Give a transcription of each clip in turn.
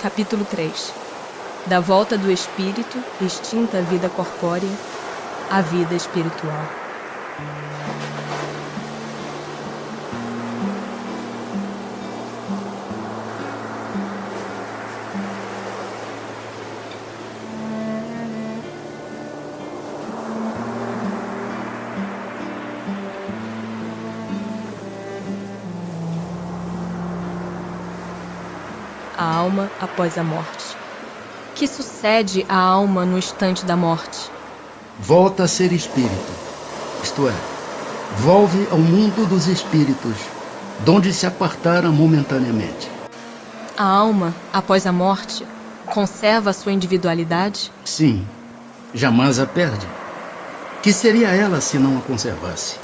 Capítulo 3. Da volta do espírito, extinta a vida corpórea, à vida espiritual. A alma após a morte. Que sucede à alma no instante da morte? Volta a ser espírito, isto é, volve ao mundo dos espíritos, donde se apartara momentaneamente. A alma, após a morte, conserva a sua individualidade? Sim, jamais a perde. Que seria ela se não a conservasse?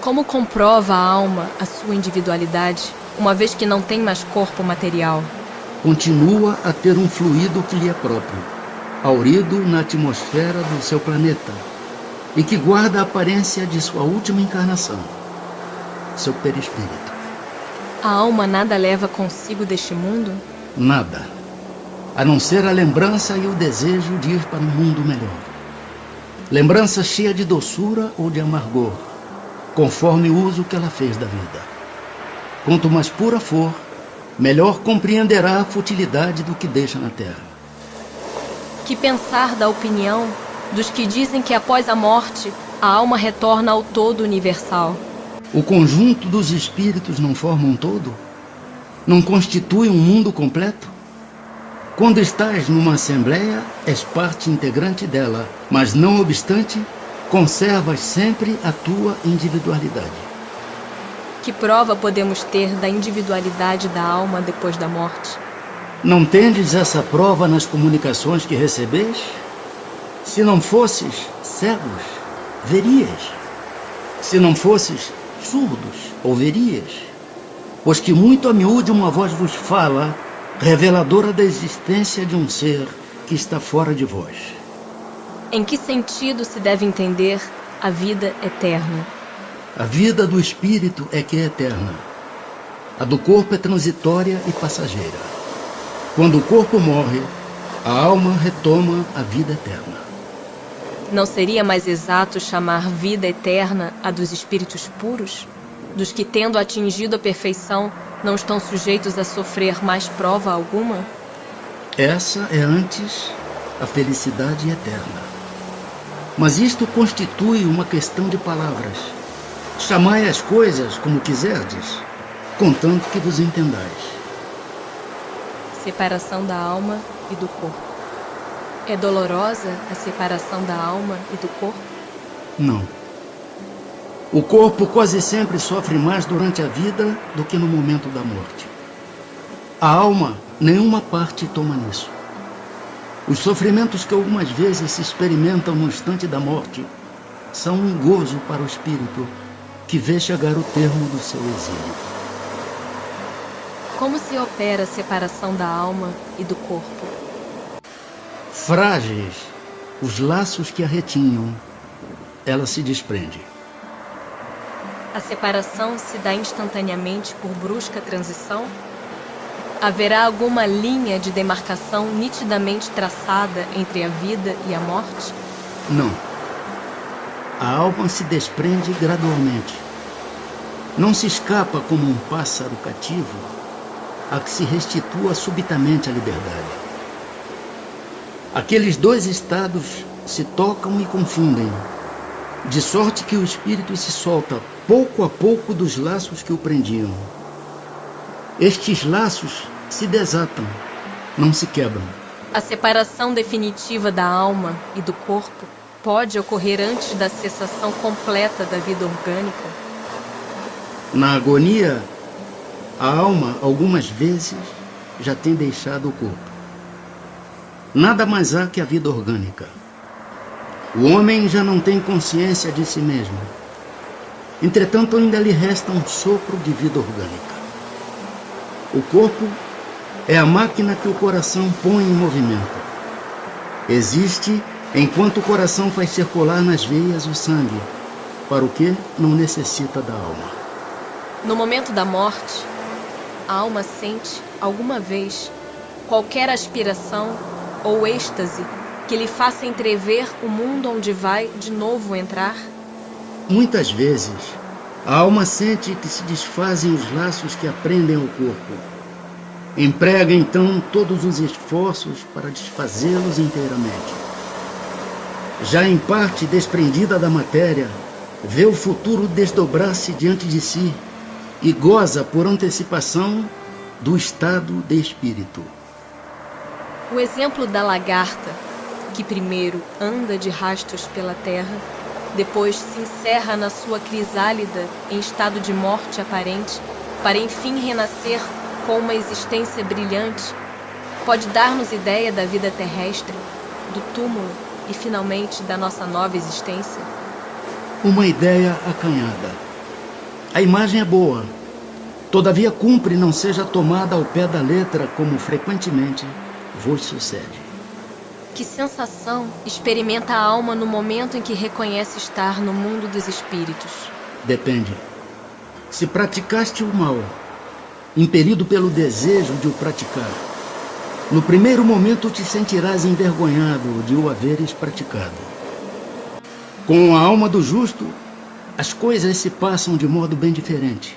Como comprova a alma a sua individualidade, uma vez que não tem mais corpo material? Continua a ter um fluido que lhe é próprio, haurido na atmosfera do seu planeta, e que guarda a aparência de sua última encarnação, seu perispírito. A alma nada leva consigo deste mundo? Nada, a não ser a lembrança e o desejo de ir para um mundo melhor. Lembrança cheia de doçura ou de amargor, conforme o uso que ela fez da vida. Quanto mais pura for, melhor compreenderá a futilidade do que deixa na terra. Que pensar da opinião dos que dizem que após a morte a alma retorna ao todo universal? O conjunto dos espíritos não forma um todo? Não constitui um mundo completo? Quando estás numa assembleia, és parte integrante dela, mas não obstante, conservas sempre a tua individualidade. Que prova podemos ter da individualidade da alma depois da morte? Não tendes essa prova nas comunicações que recebes? Se não fosses cegos, verias. Se não fosses surdos, ouverias. Pois que muito a miúde uma voz vos fala, reveladora da existência de um ser que está fora de vós. Em que sentido se deve entender a vida eterna? A vida do espírito é que é eterna. A do corpo é transitória e passageira. Quando o corpo morre, a alma retoma a vida eterna. Não seria mais exato chamar vida eterna a dos espíritos puros? Dos que, tendo atingido a perfeição, não estão sujeitos a sofrer mais prova alguma? Essa é antes a felicidade eterna. Mas isto constitui uma questão de palavras. Chamai as coisas como quiserdes, contanto que vos entendais. Separação da alma e do corpo. É dolorosa a separação da alma e do corpo? Não. O corpo quase sempre sofre mais durante a vida do que no momento da morte. A alma, nenhuma parte toma nisso. Os sofrimentos que algumas vezes se experimentam no instante da morte são um gozo para o espírito que vê chegar o termo do seu exílio. Como se opera a separação da alma e do corpo? Frágeis os laços que a retinham, ela se desprende. A separação se dá instantaneamente por brusca transição? Haverá alguma linha de demarcação nitidamente traçada entre a vida e a morte? Não. A alma se desprende gradualmente. Não se escapa como um pássaro cativo a que se restitua subitamente a liberdade. Aqueles dois estados se tocam e confundem, de sorte que o espírito se solta pouco a pouco dos laços que o prendiam. Estes laços se desatam, não se quebram. A separação definitiva da alma e do corpo pode ocorrer antes da cessação completa da vida orgânica? Na agonia, a alma, algumas vezes, já tem deixado o corpo. Nada mais há que a vida orgânica. O homem já não tem consciência de si mesmo. Entretanto, ainda lhe resta um sopro de vida orgânica. O corpo é a máquina que o coração põe em movimento. Existe enquanto o coração faz circular nas veias o sangue, para o que não necessita da alma. No momento da morte, a alma sente, alguma vez, qualquer aspiração ou êxtase que lhe faça entrever o mundo onde vai de novo entrar? Muitas vezes, a alma sente que se desfazem os laços que aprendem ao corpo. Emprega então todos os esforços para desfazê-los inteiramente. Já em parte desprendida da matéria, vê o futuro desdobrar-se diante de si e goza por antecipação do estado de espírito. O exemplo da lagarta, que primeiro anda de rastos pela terra, depois se encerra na sua crisálida em estado de morte aparente, para enfim renascer com uma existência brilhante, pode dar-nos ideia da vida terrestre, do túmulo e finalmente da nossa nova existência? Uma ideia acanhada. A imagem é boa, todavia cumpre não seja tomada ao pé da letra como frequentemente vos sucede. Que sensação experimenta a alma no momento em que reconhece estar no mundo dos espíritos? Depende. Se praticaste o mal, impelido pelo desejo de o praticar, no primeiro momento te sentirás envergonhado de o haveres praticado. Com a alma do justo, as coisas se passam de modo bem diferente.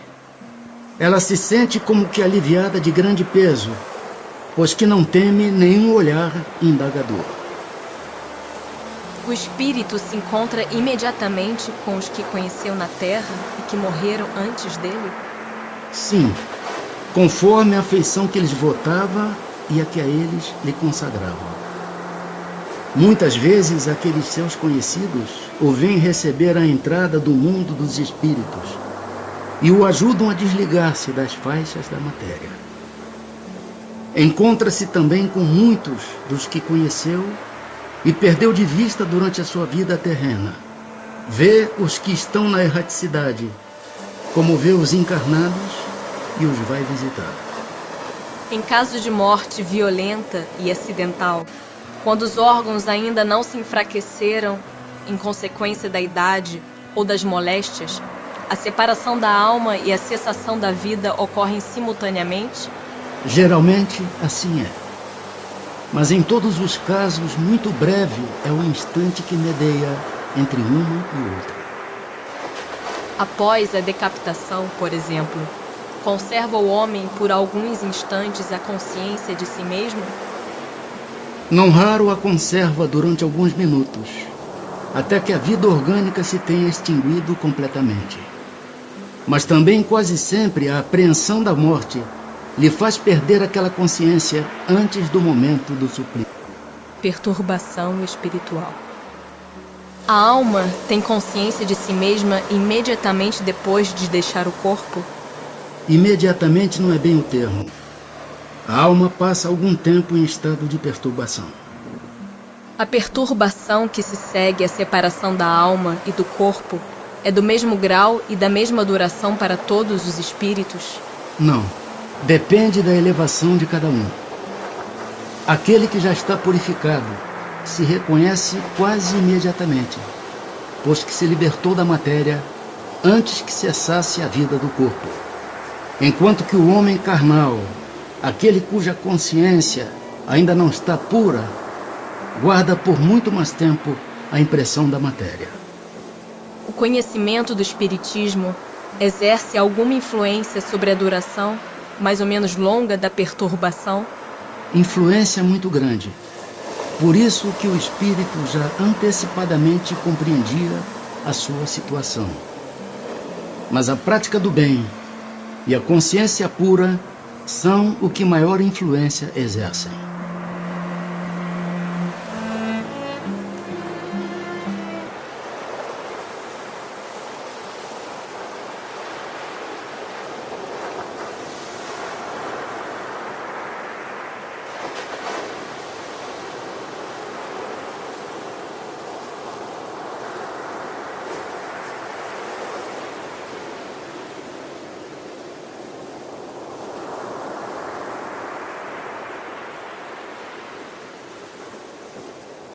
Ela se sente como que aliviada de grande peso, pois que não teme nenhum olhar indagador. O espírito se encontra imediatamente com os que conheceu na terra e que morreram antes dele? Sim, conforme a afeição que lhes votava e a que a eles lhe consagrava. Muitas vezes aqueles seus conhecidos o vêm receber à entrada do mundo dos espíritos e o ajudam a desligar-se das faixas da matéria. Encontra-se também com muitos dos que conheceu e perdeu de vista durante a sua vida terrena. Vê os que estão na erraticidade, como vê os encarnados e os vai visitar. Em caso de morte violenta e acidental, quando os órgãos ainda não se enfraqueceram em consequência da idade ou das moléstias, a separação da alma e a cessação da vida ocorrem simultaneamente? Geralmente, assim é. Mas em todos os casos, muito breve é o instante que medeia entre uma e outra. Após a decapitação, por exemplo, conserva o homem por alguns instantes a consciência de si mesmo? Não raro a conserva durante alguns minutos, até que a vida orgânica se tenha extinguido completamente. Mas também quase sempre a apreensão da morte lhe faz perder aquela consciência antes do momento do suplício. Perturbação espiritual. A alma tem consciência de si mesma imediatamente depois de deixar o corpo? Imediatamente não é bem o termo. A alma passa algum tempo em estado de perturbação. A perturbação que se segue à separação da alma e do corpo é do mesmo grau e da mesma duração para todos os espíritos? Não. Depende da elevação de cada um. Aquele que já está purificado se reconhece quase imediatamente, pois que se libertou da matéria antes que cessasse a vida do corpo. Enquanto que o homem carnal, aquele cuja consciência ainda não está pura, guarda por muito mais tempo a impressão da matéria. O conhecimento do espiritismo exerce alguma influência sobre a duração mais ou menos longa da perturbação? Influência muito grande. Por isso que o espírito já antecipadamente compreendia a sua situação. Mas a prática do bem e a consciência pura são o que maior influência exercem.